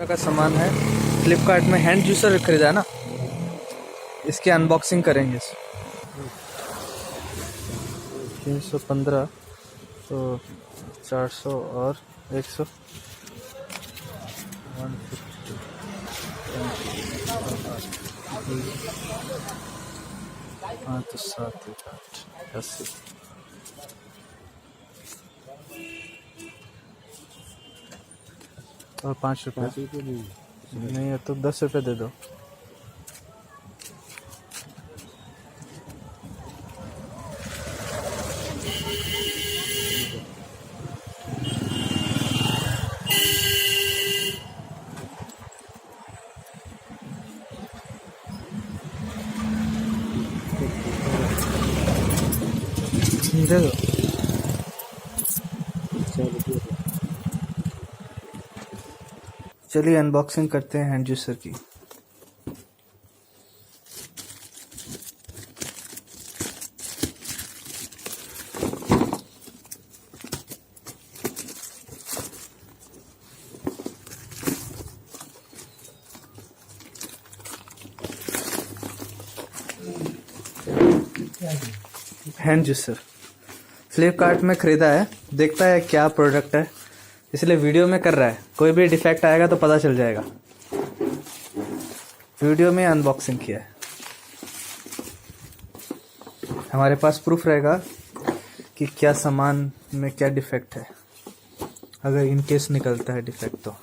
का सामान है। फ्लिपकार्ट में हैंड जूसर खरीदा है ना, इसकी अनबॉक्सिंग करेंगे। 315 तो 400 और 100 हाँ तो 7 8 80 और 5 रुपये नहीं है तो 10 रुपये दे दो। दे दो। चलिए अनबॉक्सिंग करते हैं हैंड जूसर की। हैंड जूसर फ्लिपकार्ट में खरीदा है, देखता है क्या प्रोडक्ट है, इसलिए वीडियो में कर रहा है। कोई भी डिफेक्ट आएगा तो पता चल जाएगा। वीडियो में अनबॉक्सिंग किया है, हमारे पास प्रूफ रहेगा कि क्या सामान में क्या डिफेक्ट है, अगर इन केस निकलता है डिफेक्ट तो।